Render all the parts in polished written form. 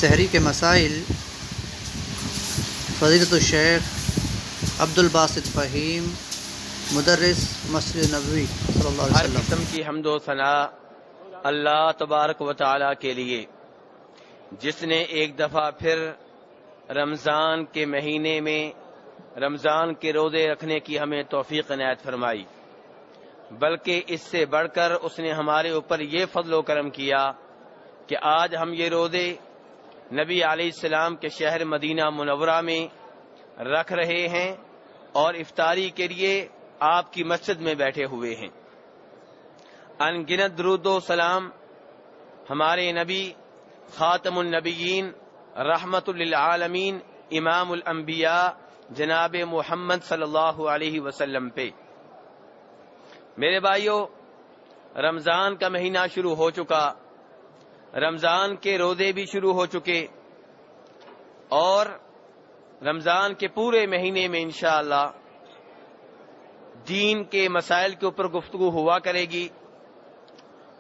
سحری کے مسائل فضیلت الشیخ عبد الباسط فہیم مدرس مسجد نبوی صلی اللہ علیہ ہر وسلم۔ قسم کی حمد و ثنا اللہ تبارک و تعالی کے لیے، جس نے ایک دفعہ پھر رمضان کے مہینے میں رمضان کے روزے رکھنے کی ہمیں توفیق عنایت فرمائی، بلکہ اس سے بڑھ کر اس نے ہمارے اوپر یہ فضل و کرم کیا کہ آج ہم یہ روزے نبی علیہ السلام کے شہر مدینہ منورہ میں رکھ رہے ہیں اور افطاری کے لیے آپ کی مسجد میں بیٹھے ہوئے ہیں۔ ان گنت درود و سلام ہمارے نبی خاتم النبیین رحمت للعالمین امام الانبیاء جناب محمد صلی اللہ علیہ وسلم پہ۔ میرے بھائیو، رمضان کا مہینہ شروع ہو چکا، رمضان کے روزے بھی شروع ہو چکے، اور رمضان کے پورے مہینے میں انشاءاللہ دین کے مسائل کے اوپر گفتگو ہوا کرے گی،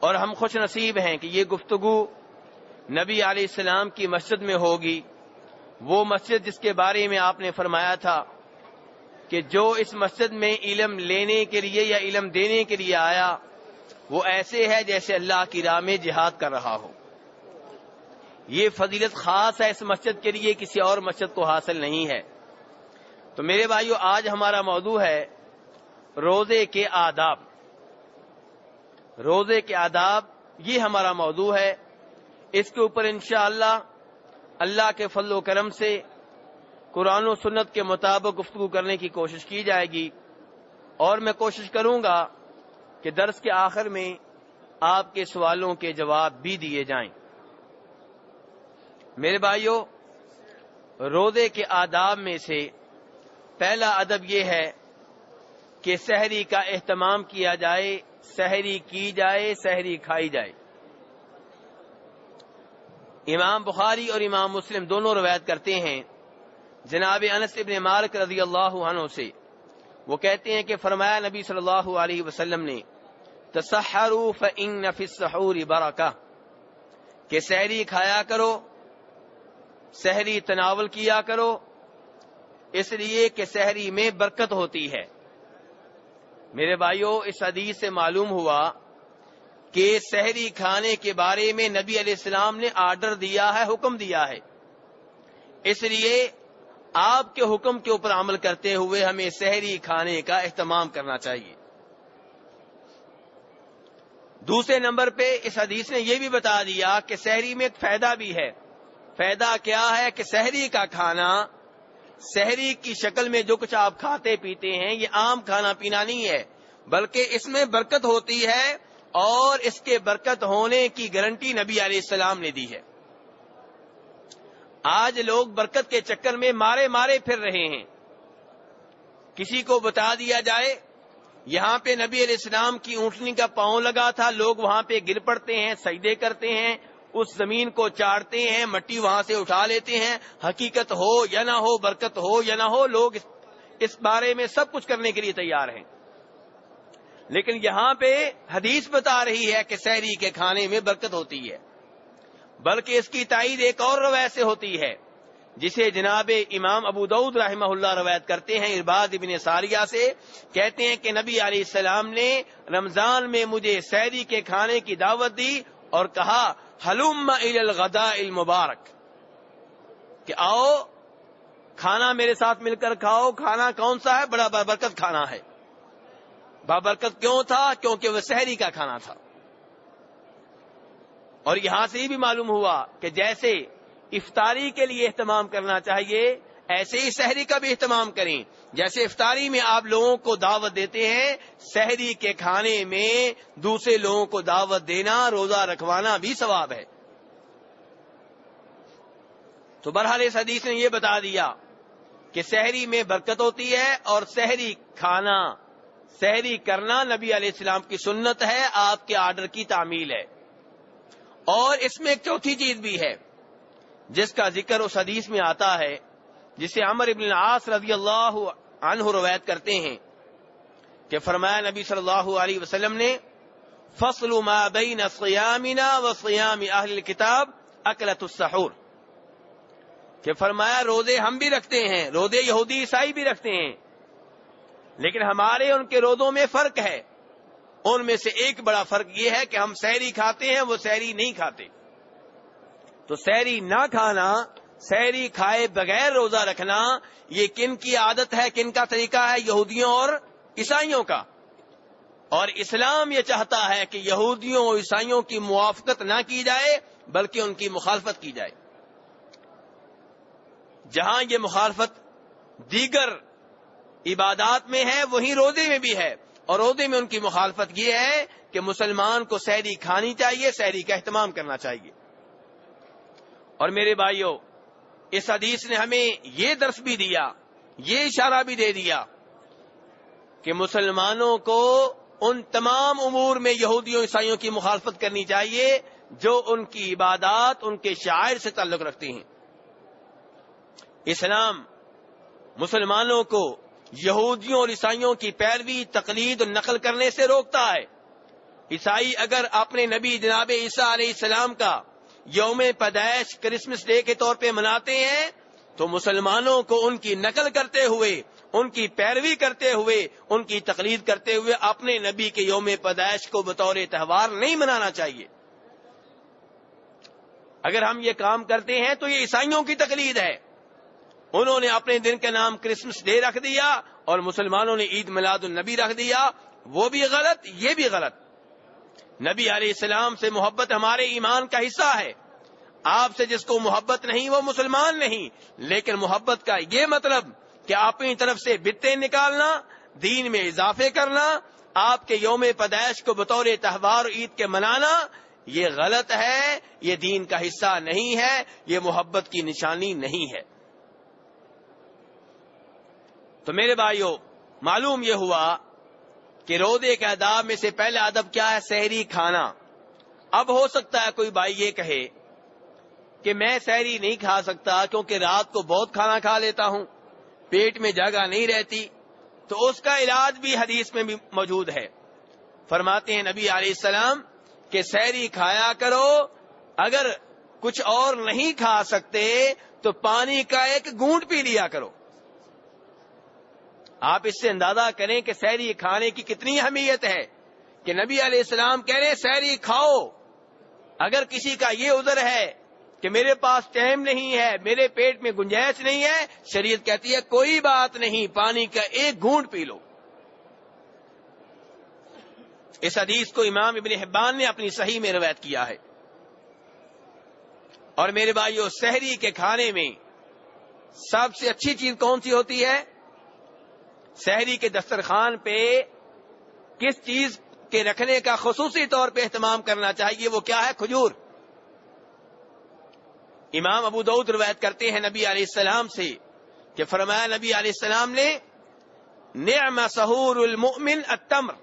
اور ہم خوش نصیب ہیں کہ یہ گفتگو نبی علیہ السلام کی مسجد میں ہوگی، وہ مسجد جس کے بارے میں آپ نے فرمایا تھا کہ جو اس مسجد میں علم لینے کے لیے یا علم دینے کے لیے آیا وہ ایسے ہے جیسے اللہ کی راہ میں جہاد کر رہا ہو۔ یہ فضیلت خاص ہے اس مسجد کے لیے، کسی اور مسجد کو حاصل نہیں ہے۔ تو میرے بھائیو، آج ہمارا موضوع ہے روزے کے آداب۔ روزے کے آداب یہ ہمارا موضوع ہے۔ اس کے اوپر انشاءاللہ اللہ کے فضل و کرم سے قرآن و سنت کے مطابق گفتگو کرنے کی کوشش کی جائے گی، اور میں کوشش کروں گا کہ درس کے آخر میں آپ کے سوالوں کے جواب بھی دیے جائیں۔ میرے بھائیو، روزے کے آداب میں سے پہلا ادب یہ ہے کہ سحری کا اہتمام کیا جائے، سحری کی جائے، سحری کھائی جائے۔ امام بخاری اور امام مسلم دونوں روایت کرتے ہیں جناب انس ابن مالک رضی اللہ عنہ سے، وہ کہتے ہیں کہ فرمایا نبی صلی اللہ علیہ وسلم نے تسحروا فإن فی السحور برکہ، کہ سحری کھایا کرو، سحری تناول کیا کرو، اس لیے کہ سحری میں برکت ہوتی ہے۔ میرے بھائیو، اس حدیث سے معلوم ہوا کہ سحری کھانے کے بارے میں نبی علیہ السلام نے آرڈر دیا ہے، حکم دیا ہے، اس لیے آپ کے حکم کے اوپر عمل کرتے ہوئے ہمیں سحری کھانے کا اہتمام کرنا چاہیے۔ دوسرے نمبر پہ اس حدیث نے یہ بھی بتا دیا کہ سحری میں ایک فائدہ بھی ہے۔ فائدہ کیا ہے کہ سحری کا کھانا، سحری کی شکل میں جو کچھ آپ کھاتے پیتے ہیں یہ عام کھانا پینا نہیں ہے، بلکہ اس میں برکت ہوتی ہے، اور اس کے برکت ہونے کی گارنٹی نبی علیہ السلام نے دی ہے۔ آج لوگ برکت کے چکر میں مارے پھر رہے ہیں۔ کسی کو بتا دیا جائے یہاں پہ نبی علیہ السلام کی اونٹنی کا پاؤں لگا تھا، لوگ وہاں پہ گر پڑتے ہیں، سجدے کرتے ہیں، اس زمین کو چاٹتے ہیں، مٹی وہاں سے اٹھا لیتے ہیں۔ حقیقت ہو یا نہ ہو، برکت ہو یا نہ ہو، لوگ اس بارے میں سب کچھ کرنے کے لیے تیار ہیں۔ لیکن یہاں پہ حدیث بتا رہی ہے کہ سحری کے کھانے میں برکت ہوتی ہے، بلکہ اس کی تائید ایک اور روایت سے ہوتی ہے جسے جناب امام ابو داؤد رحمہ اللہ روایت کرتے ہیں ارباد ابن ساریہ سے، کہتے ہیں کہ نبی علیہ السلام نے رمضان میں مجھے سحری کے کھانے کی دعوت دی اور کہا ہلم الی الغداء المبارک، کہ آؤ کھانا میرے ساتھ مل کر کھاؤ۔ کھانا کون سا ہے؟ بڑا بابرکت کھانا ہے۔ بابرکت کیوں تھا؟ کیونکہ وہ سحری کا کھانا تھا۔ اور یہاں سے یہ بھی معلوم ہوا کہ جیسے افطاری کے لیے اہتمام کرنا چاہیے، ایسے ہی سحری کا بھی اہتمام کریں۔ جیسے افطاری میں آپ لوگوں کو دعوت دیتے ہیں، سحری کے کھانے میں دوسرے لوگوں کو دعوت دینا، روزہ رکھوانا بھی ثواب ہے۔ تو بہرحال اس حدیث نے یہ بتا دیا کہ سحری میں برکت ہوتی ہے، اور سحری کھانا، سحری کرنا نبی علیہ السلام کی سنت ہے، آپ کے آرڈر کی تعمیل ہے۔ اور اس میں ایک چوتھی چیز بھی ہے جس کا ذکر اس حدیث میں آتا ہے، جسے عمر بن العاص رضی اللہ عنہ روایت کرتے ہیں کہ فرمایا نبی صلی اللہ علیہ وسلم نے فصل ما بین صیامنا و صیام اہل الکتاب اکلۃ السحور، کہ فرمایا روزے ہم بھی رکھتے ہیں، روزے یہودی عیسائی بھی رکھتے ہیں، لیکن ہمارے ان کے روزوں میں فرق ہے۔ ان میں سے ایک بڑا فرق یہ ہے کہ ہم سحری کھاتے ہیں، وہ سحری نہیں کھاتے۔ تو سحری نہ کھانا، سحری کھائے بغیر روزہ رکھنا، یہ کن کی عادت ہے، کن کا طریقہ ہے؟ یہودیوں اور عیسائیوں کا۔ اور اسلام یہ چاہتا ہے کہ یہودیوں اور عیسائیوں کی موافقت نہ کی جائے بلکہ ان کی مخالفت کی جائے۔ جہاں یہ مخالفت دیگر عبادات میں ہے وہیں روزے میں بھی ہے، اور روزے میں ان کی مخالفت یہ ہے کہ مسلمان کو سحری کھانی چاہیے، سحری کا اہتمام کرنا چاہیے۔ اور میرے بھائیوں، اس حدیث نے ہمیں یہ درس بھی دیا، یہ اشارہ بھی دے دیا کہ مسلمانوں کو ان تمام امور میں یہودیوں عیسائیوں کی مخالفت کرنی چاہیے جو ان کی عبادات، ان کے شعائر سے تعلق رکھتے ہیں۔ اسلام مسلمانوں کو یہودیوں اور عیسائیوں کی پیروی، تقلید اور نقل کرنے سے روکتا ہے۔ عیسائی اگر اپنے نبی جناب عیسیٰ علیہ السلام کا یوم پیدائش کرسمس ڈے کے طور پہ مناتے ہیں تو مسلمانوں کو ان کی نقل کرتے ہوئے، ان کی پیروی کرتے ہوئے، ان کی تقلید کرتے ہوئے اپنے نبی کے یوم پیدائش کو بطور تہوار نہیں منانا چاہیے۔ اگر ہم یہ کام کرتے ہیں تو یہ عیسائیوں کی تقلید ہے۔ انہوں نے اپنے دن کا نام کرسمس ڈے رکھ دیا اور مسلمانوں نے عید میلاد النبی رکھ دیا، وہ بھی غلط، یہ بھی غلط۔ نبی علیہ السلام سے محبت ہمارے ایمان کا حصہ ہے۔ آپ سے جس کو محبت نہیں وہ مسلمان نہیں، لیکن محبت کا یہ مطلب کہ اپنی طرف سے بدعتیں نکالنا، دین میں اضافے کرنا، آپ کے یوم پیدائش کو بطور تہوار عید کے منانا، یہ غلط ہے، یہ دین کا حصہ نہیں ہے، یہ محبت کی نشانی نہیں ہے۔ تو میرے بھائیوں، معلوم یہ ہوا کہ روزے کے آداب میں سے پہلا ادب کیا ہے؟ سحری کھانا۔ اب ہو سکتا ہے کوئی بھائی یہ کہے کہ میں سحری نہیں کھا سکتا کیونکہ رات کو بہت کھانا کھا لیتا ہوں، پیٹ میں جگہ نہیں رہتی، تو اس کا علاج بھی حدیث میں بھی موجود ہے۔ فرماتے ہیں نبی علیہ السلام کہ سحری کھایا کرو، اگر کچھ اور نہیں کھا سکتے تو پانی کا ایک گھونٹ پی لیا کرو۔ آپ اس سے اندازہ کریں کہ سحری کھانے کی کتنی اہمیت ہے کہ نبی علیہ السلام کہہ رہے سحری کھاؤ۔ اگر کسی کا یہ عذر ہے کہ میرے پاس ٹائم نہیں ہے، میرے پیٹ میں گنجائش نہیں ہے، شریعت کہتی ہے کوئی بات نہیں، پانی کا ایک گھونٹ پی لو۔ اس حدیث کو امام ابن حبان نے اپنی صحیح میں روایت کیا ہے۔ اور میرے بھائیو، سحری کے کھانے میں سب سے اچھی چیز کون سی ہوتی ہے؟ سحری کے دسترخوان پہ کس چیز کے رکھنے کا خصوصی طور پہ اہتمام کرنا چاہیے، وہ کیا ہے؟ کھجور۔ امام ابو داؤد روایت کرتے ہیں نبی علیہ السلام سے کہ فرمایا نبی علیہ السلام نے نعم سحور المؤمن التمر،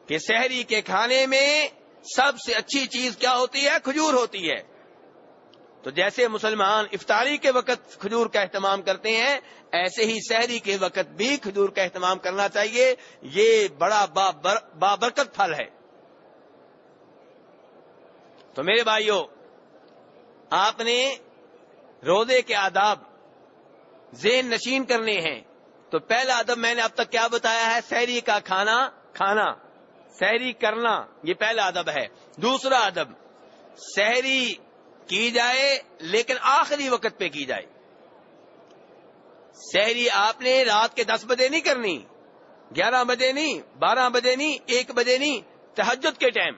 کہ سحری کے کھانے میں سب سے اچھی چیز کیا ہوتی ہے؟ کھجور ہوتی ہے۔ تو جیسے مسلمان افطاری کے وقت کھجور کا اہتمام کرتے ہیں، ایسے ہی سحری کے وقت بھی کھجور کا اہتمام کرنا چاہیے۔ یہ بڑا بابرکت پھل ہے۔ تو میرے بھائیوں، آپ نے روزے کے آداب ذہن نشین کرنے ہیں۔ تو پہلا ادب میں نے اب تک کیا بتایا ہے؟ سحری کا کھانا، سحری کرنا، یہ پہلا ادب ہے۔ دوسرا ادب، سحری کی جائے لیکن آخری وقت پہ کی جائے۔ سحری آپ نے رات کے 10 بجے نہیں کرنی، 11 بجے نہیں، 12 بجے نہیں، 1 بجے نہیں، تہجد کے ٹائم،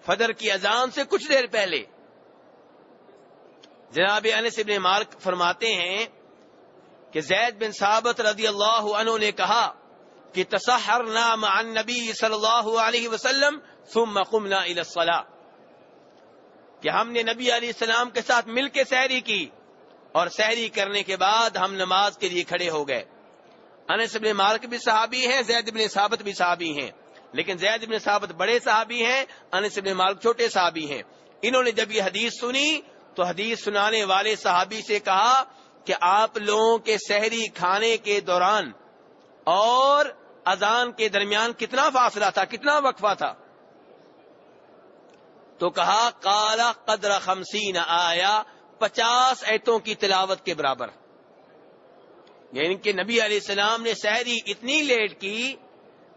فجر کی اذان سے کچھ دیر پہلے۔ جناب انس بن مالک فرماتے ہیں کہ زید بن ثابت رضی اللہ عنہ نے کہا کہ تسحرنا مع النبی صلی اللہ علیہ وسلم ثم قمنا الى الصلاة، کہ ہم نے نبی علیہ السلام کے ساتھ مل کے سحری کی اور سحری کرنے کے بعد ہم نماز کے لیے کھڑے ہو گئے۔ انس بن مالک بھی صحابی ہیں، زید بن ثابت بھی صحابی ہیں، لیکن زید بن ثابت بڑے صحابی ہیں، انس بن مالک چھوٹے صحابی ہیں۔ انہوں نے جب یہ حدیث سنی تو حدیث سنانے والے صحابی سے کہا کہ آپ لوگوں کے سحری کھانے کے دوران اور اذان کے درمیان کتنا فاصلہ تھا، کتنا وقفہ تھا؟ تو کہا قال قدر 50 آیا، 50 ایتوں کی تلاوت کے برابر. یعنی کہ نبی علیہ السلام نے سحری اتنی لیٹ کی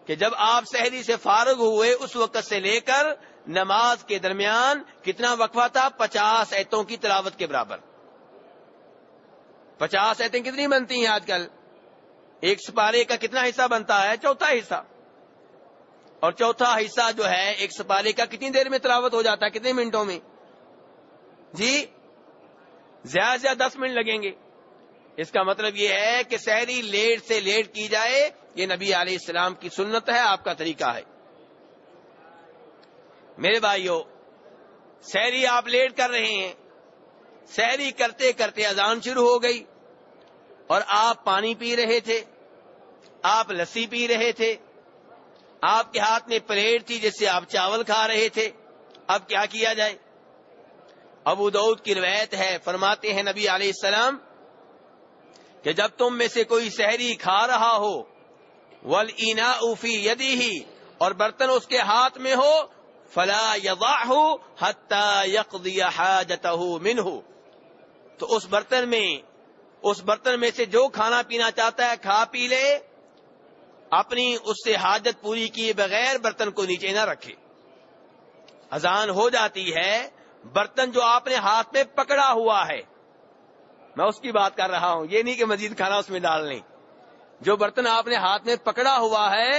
کہ جب آپ سحری سے فارغ ہوئے اس وقت سے لے کر نماز کے درمیان کتنا وقفہ تھا؟ 50 ایتوں کی تلاوت کے برابر. 50 ایتیں کتنی بنتی ہیں آج کل؟ ایک سپارے کا کتنا حصہ بنتا ہے؟ چوتھا حصہ. اور چوتھا حصہ جو ہے ایک سپارے کا کتنی دیر میں تلاوت ہو جاتا ہے؟ کتنے منٹوں میں؟ جی زیادہ سے زیادہ 10 منٹ لگیں گے. اس کا مطلب یہ ہے کہ سحری لیٹ سے لیٹ کی جائے، یہ نبی علیہ السلام کی سنت ہے، آپ کا طریقہ ہے. میرے بھائیو، سحری آپ لیٹ کر رہے ہیں، سحری کرتے کرتے اذان شروع ہو گئی اور آپ پانی پی رہے تھے، آپ لسی پی رہے تھے، آپ کے ہاتھ میں پلیٹ تھی جس سے آپ چاول کھا رہے تھے. اب کیا کیا جائے؟ ابو داؤد کی روایت ہے، فرماتے ہیں نبی علیہ السلام کہ جب تم میں سے کوئی سحری کھا رہا ہو والاناء فی یدہ، اور برتن اس کے ہاتھ میں ہو، فلا یضعہ حتی یقضی حاجتہ منہ، تو اس برتن میں سے جو کھانا پینا چاہتا ہے کھا پی لے، اپنی اس سے حاجت پوری کیے بغیر برتن کو نیچے نہ رکھے. اذان ہو جاتی ہے، برتن جو آپ نے ہاتھ میں پکڑا ہوا ہے، میں اس کی بات کر رہا ہوں، یہ نہیں کہ مزید کھانا اس میں ڈال لیں. جو برتن آپ نے ہاتھ میں پکڑا ہوا ہے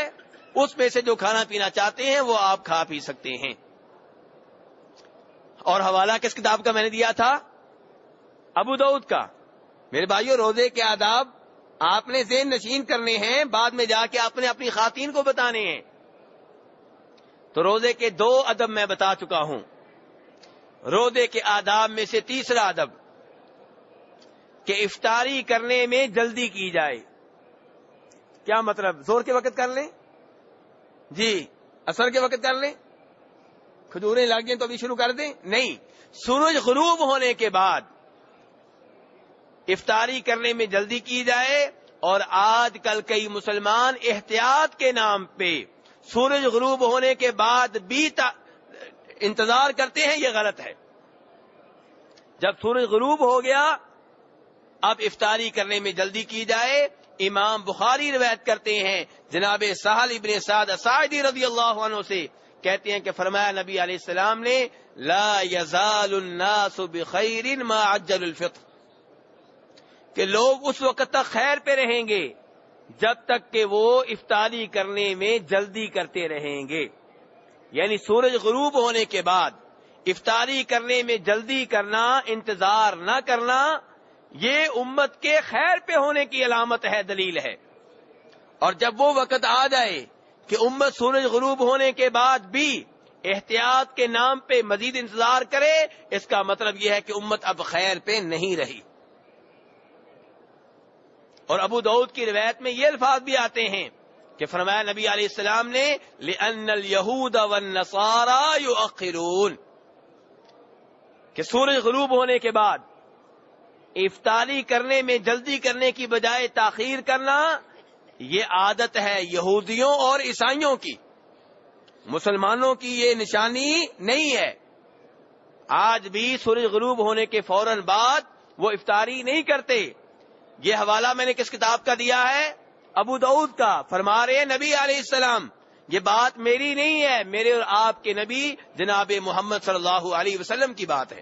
اس میں سے جو کھانا پینا چاہتے ہیں وہ آپ کھا پی سکتے ہیں. اور حوالہ کس کتاب کا میں نے دیا تھا؟ ابو داؤد کا. میرے بھائیو، روزے کے آداب آپ نے ذہن نشین کرنے ہیں، بعد میں جا کے آپ نے اپنی خواتین کو بتانے ہیں. تو روزے کے 2 ادب میں بتا چکا ہوں. روزے کے آداب میں سے تیسرا ادب کہ افطاری کرنے میں جلدی کی جائے. کیا مطلب؟ زور کے وقت کر لیں؟ جی عصر کے وقت کر لیں؟ کھجوریں لگ گئیں تو ابھی شروع کر دیں؟ نہیں، سورج غروب ہونے کے بعد افطاری کرنے میں جلدی کی جائے. اور آج کل کئی مسلمان احتیاط کے نام پہ سورج غروب ہونے کے بعد بھی انتظار کرتے ہیں، یہ غلط ہے. جب سورج غروب ہو گیا اب افطاری کرنے میں جلدی کی جائے. امام بخاری روایت کرتے ہیں جناب سہل ابن سعد ساعدی رضی اللہ عنہ سے، کہتے ہیں کہ فرمایا نبی علیہ السلام نے لا یزال الناس بخیر ما عجل الفطر، کہ لوگ اس وقت تک خیر پہ رہیں گے جب تک کہ وہ افطاری کرنے میں جلدی کرتے رہیں گے. یعنی سورج غروب ہونے کے بعد افطاری کرنے میں جلدی کرنا، انتظار نہ کرنا، یہ امت کے خیر پہ ہونے کی علامت ہے، دلیل ہے. اور جب وہ وقت آ جائے کہ امت سورج غروب ہونے کے بعد بھی احتیاط کے نام پہ مزید انتظار کرے، اس کا مطلب یہ ہے کہ امت اب خیر پہ نہیں رہی. اور ابو داؤد کی روایت میں یہ الفاظ بھی آتے ہیں کہ فرمایا نبی علیہ السلام نے لِأَنَّ الْيَهُودَ وَالنَّصَارَى يُؤَخِّرُونَ، کہ سورج غروب ہونے کے بعد افطاری کرنے میں جلدی کرنے کی بجائے تاخیر کرنا، یہ عادت ہے یہودیوں اور عیسائیوں کی، مسلمانوں کی یہ نشانی نہیں ہے. آج بھی سورج غروب ہونے کے فوراً بعد وہ افطاری نہیں کرتے. یہ حوالہ میں نے کس کتاب کا دیا ہے؟ ابو داؤد کا. فرما رہے ہیں نبی علیہ السلام، یہ بات میری نہیں ہے، میرے اور آپ کے نبی جناب محمد صلی اللہ علیہ وسلم کی بات ہے.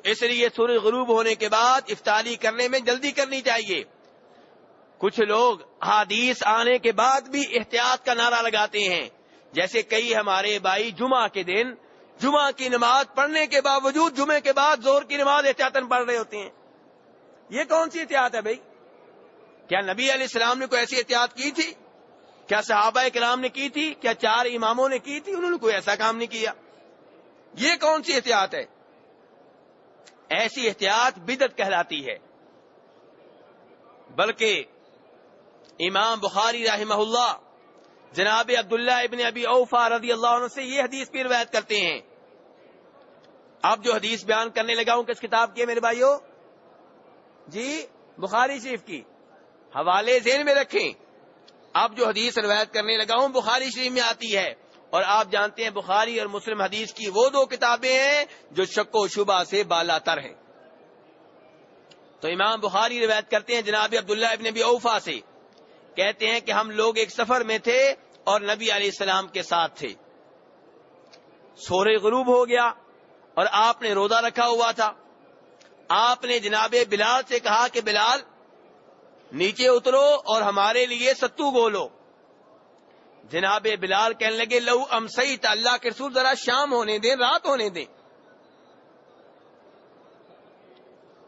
اس لیے سورج غروب ہونے کے بعد افطاری کرنے میں جلدی کرنی چاہیے. کچھ لوگ حدیث آنے کے بعد بھی احتیاط کا نعرہ لگاتے ہیں، جیسے کئی ہمارے بھائی جمعہ کے دن جمعہ کی نماز پڑھنے کے باوجود جمعے کے بعد زور کی نماز احتیاطاً پڑھ رہے ہوتے ہیں. یہ کون سی احتیاط ہے بھائی؟ کیا نبی علیہ السلام نے کوئی ایسی احتیاط کی تھی؟ کیا صحابہ کرام نے کی تھی؟ کیا 4 اماموں نے کی تھی؟ انہوں نے کوئی ایسا کام نہیں کیا. یہ کون سی احتیاط ہے؟ ایسی احتیاط بدعت کہلاتی ہے. بلکہ امام بخاری رحمہ اللہ جناب عبداللہ ابن ابی اوفا رضی اللہ عنہ سے یہ حدیث بھی روایت کرتے ہیں. اب جو حدیث بیان کرنے لگا ہوں کس کتاب کی ہے میرے بھائیو؟ جی بخاری شریف کی. حوالے ذہن میں رکھیں. اب جو حدیث روایت کرنے لگا ہوں بخاری شریف میں آتی ہے. اور آپ جانتے ہیں بخاری اور مسلم حدیث کی وہ دو کتابیں ہیں جو شک و شبہ سے بالا تر ہیں. تو امام بخاری روایت کرتے ہیں جناب عبداللہ ابن ابی اوفا سے، کہتے ہیں کہ ہم لوگ ایک سفر میں تھے اور نبی علیہ السلام کے ساتھ تھے. سورہ غروب ہو گیا اور آپ نے روزہ رکھا ہوا تھا. آپ نے جناب بلال سے کہا کہ بلال نیچے اترو اور ہمارے لیے ستو گولو. جناب بلال کہنے لگے لو امسیت، اللہ کے رسول ذرا شام ہونے دیں، رات ہونے دیں.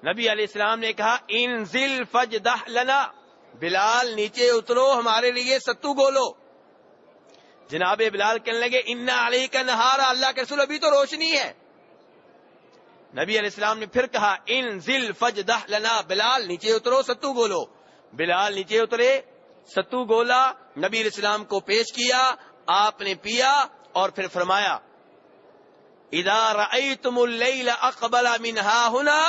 نبی علیہ السلام نے کہا انزل فجدح لنا، بلال نیچے اترو ہمارے لیے ستو گولو. جناب بلال کہنے لگے انا علیک نہارا، اللہ کے رسول ابھی تو روشنی ہے. نبی علیہ السلام نے پھر کہا انزل فجدح لنا، بلال نیچے اترو ستو گولو. بلال نیچے اترے، ستو گولا، نبی علیہ السلام کو پیش کیا، آپ نے پیا اور پھر فرمایا اذا رأیتم اللیل اقبل من ہاہنا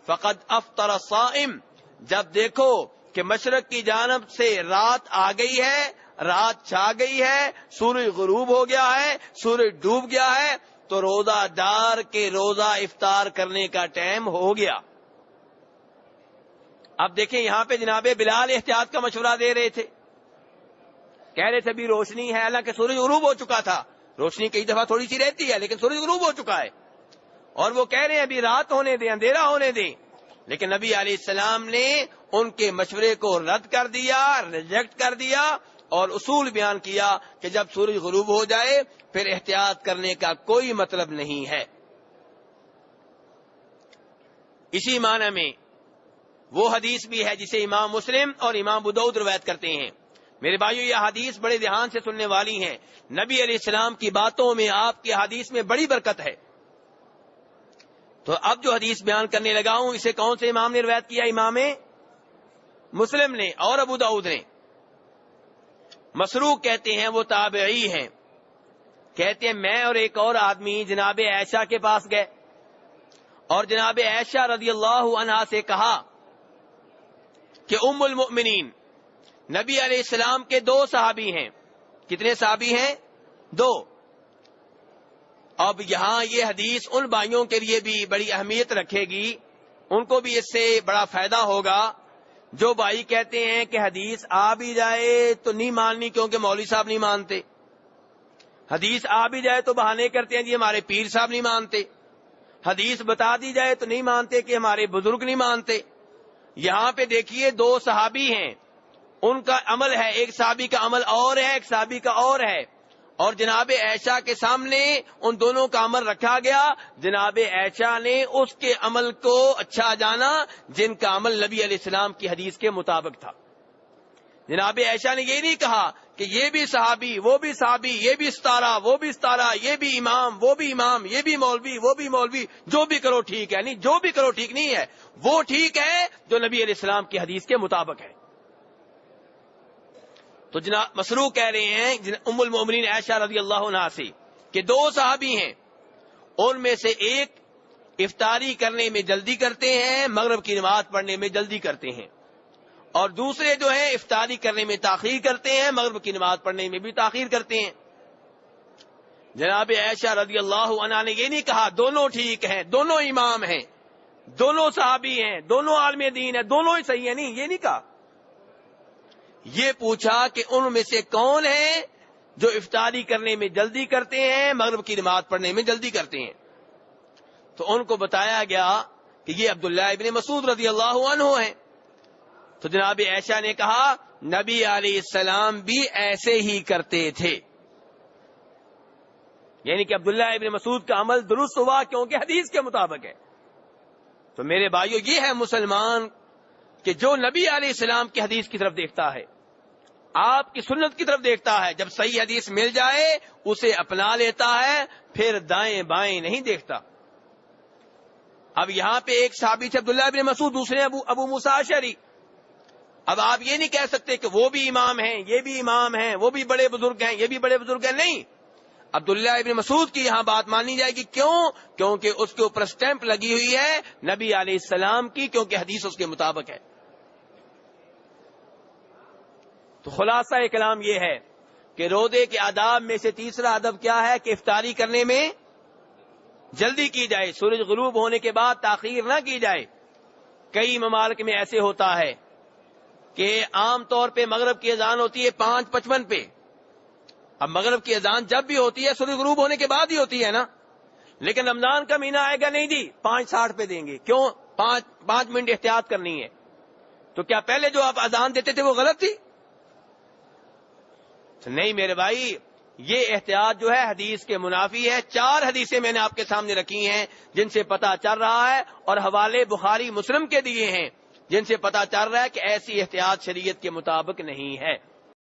فقد افطر الصائم، جب دیکھو کہ مشرق کی جانب سے رات آ گئی ہے، رات چھا گئی ہے، سورج غروب ہو گیا ہے، سورج ڈوب گیا ہے، تو روزہ دار کے روزہ افطار کرنے کا ٹائم ہو گیا. اب دیکھیں یہاں پہ جناب بلال احتیاط کا مشورہ دے رہے تھے، کہہ رہے تھے ابھی روشنی ہے، حالانکہ سورج غروب ہو چکا تھا. روشنی کئی دفعہ تھوڑی سی رہتی ہے لیکن سورج غروب ہو چکا ہے، اور وہ کہہ رہے ہیں ابھی رات ہونے دیں، اندھیرا ہونے دیں. لیکن نبی علیہ السلام نے ان کے مشورے کو رد کر دیا، ریجیکٹ کر دیا، اور اصول بیان کیا کہ جب سورج غروب ہو جائے پھر احتیاط کرنے کا کوئی مطلب نہیں ہے. اسی معنی میں وہ حدیث بھی ہے جسے امام مسلم اور امام ابو داؤد روایت کرتے ہیں. میرے بھائیو یہ حدیث بڑے دھیان سے سننے والی ہیں. نبی علیہ السلام کی باتوں میں، آپ کی حدیث میں بڑی برکت ہے. تو اب جو حدیث بیان کرنے لگا ہوں اسے کون سے امام نے روایت کیا؟ امام مسلم نے اور ابو داؤد نے. مسروق کہتے ہیں وہ تابعی ہیں، کہتے ہیں میں اور ایک اور آدمی جناب عائشہ کے پاس گئے اور جناب عائشہ رضی اللہ عنہا سے کہا کہ ام المؤمنین، نبی علیہ السلام کے دو صحابی ہیں. کتنے صحابی ہیں؟ دو. اب یہاں یہ حدیث ان بھائیوں کے لیے بھی بڑی اہمیت رکھے گی، ان کو بھی اس سے بڑا فائدہ ہوگا جو بھائی کہتے ہیں کہ حدیث آ بھی جائے تو نہیں ماننی کیونکہ مولوی صاحب نہیں مانتے، حدیث آ بھی جائے تو بہانے کرتے ہیں جی ہمارے پیر صاحب نہیں مانتے، حدیث بتا دی جائے تو نہیں مانتے کہ ہمارے بزرگ نہیں مانتے. یہاں پہ دیکھیے دو صحابی ہیں، ان کا عمل ہے، ایک صحابی کا عمل اور ہے، ایک صحابی کا اور ہے، اور جناب عائشہ کے سامنے ان دونوں کا عمل رکھا گیا. جناب عائشہ نے اس کے عمل کو اچھا جانا جن کا عمل نبی علیہ السلام کی حدیث کے مطابق تھا. جناب عائشہ نے یہ نہیں کہا کہ یہ بھی صحابی وہ بھی صحابی، یہ بھی ستارہ وہ بھی ستارہ، یہ بھی امام وہ بھی امام، یہ بھی مولوی وہ بھی مولوی، جو بھی کرو ٹھیک ہے. نہیں، جو بھی کرو ٹھیک نہیں ہے، وہ ٹھیک ہے جو نبی علیہ السلام کی حدیث کے مطابق ہے. تو جناب مسروق کہہ رہے ہیں ام المؤمنین عائشہ رضی اللہ عنہا سے کہ دو صحابی ہیں، ان میں سے ایک افطاری کرنے میں جلدی کرتے ہیں، مغرب کی نماز پڑھنے میں جلدی کرتے ہیں، اور دوسرے جو ہیں افطاری کرنے میں تاخیر کرتے ہیں، مغرب کی نماز پڑھنے میں بھی تاخیر کرتے ہیں. جناب عائشہ رضی اللہ عنہا نے یہ نہیں کہا دونوں ٹھیک ہیں، دونوں امام ہیں، دونوں صحابی ہیں، دونوں عالم دین ہیں، دونوں ہی صحیح ہیں. نہیں، یہ نہیں کہا. یہ پوچھا کہ ان میں سے کون ہیں جو افطاری کرنے میں جلدی کرتے ہیں، مغرب کی نماز پڑھنے میں جلدی کرتے ہیں. تو ان کو بتایا گیا کہ یہ عبداللہ ابن مسعود رضی اللہ عنہ ہیں. تو جناب عائشہ نے کہا نبی علیہ السلام بھی ایسے ہی کرتے تھے، یعنی کہ عبداللہ ابن مسعود کا عمل درست ہوا کیونکہ حدیث کے مطابق ہے. تو میرے بھائیو یہ ہے مسلمان کہ جو نبی علیہ السلام کی حدیث کی طرف دیکھتا ہے، آپ کی سنت کی طرف دیکھتا ہے، جب صحیح حدیث مل جائے اسے اپنا لیتا ہے، پھر دائیں بائیں نہیں دیکھتا. اب یہاں پہ ایک صحابی تھے عبداللہ ابن مسعود، دوسرے ابو موسیٰ اشعری. اب آپ یہ نہیں کہہ سکتے کہ وہ بھی امام ہیں، یہ بھی امام ہیں، وہ بھی بڑے بزرگ ہیں، یہ بھی بڑے بزرگ ہیں. نہیں، عبداللہ ابن مسعود کی یہاں بات مانی جائے گی. کیوں؟ کیونکہ اس کے اوپر سٹیمپ لگی ہوئی ہے نبی علیہ السلام کی، کیونکہ حدیث اس کے مطابق ہے. تو خلاصہ کلام یہ ہے کہ روزے کے آداب میں سے تیسرا ادب کیا ہے کہ افطاری کرنے میں جلدی کی جائے، سورج غروب ہونے کے بعد تاخیر نہ کی جائے۔ کئی ممالک میں ایسے ہوتا ہے کہ عام طور پہ مغرب کی اذان ہوتی ہے 5:55 پہ، اب مغرب کی اذان جب بھی ہوتی ہے سورج غروب ہونے کے بعد ہی ہوتی ہے نا، لیکن رمضان کا مہینہ آئے گا نہیں جی 5:60 پہ دیں گے، کیوں؟ 5 منٹ احتیاط کرنی ہے۔ تو کیا پہلے جو آپ اذان دیتے تھے وہ غلط تھی؟ نہیں میرے بھائی، یہ احتیاط جو ہے حدیث کے منافی ہے۔ 4 حدیثیں میں نے آپ کے سامنے رکھی ہیں جن سے پتہ چل رہا ہے، اور حوالے بخاری مسلم کے دیے ہیں جن سے پتہ چل رہا ہے کہ ایسی احتیاط شریعت کے مطابق نہیں ہے۔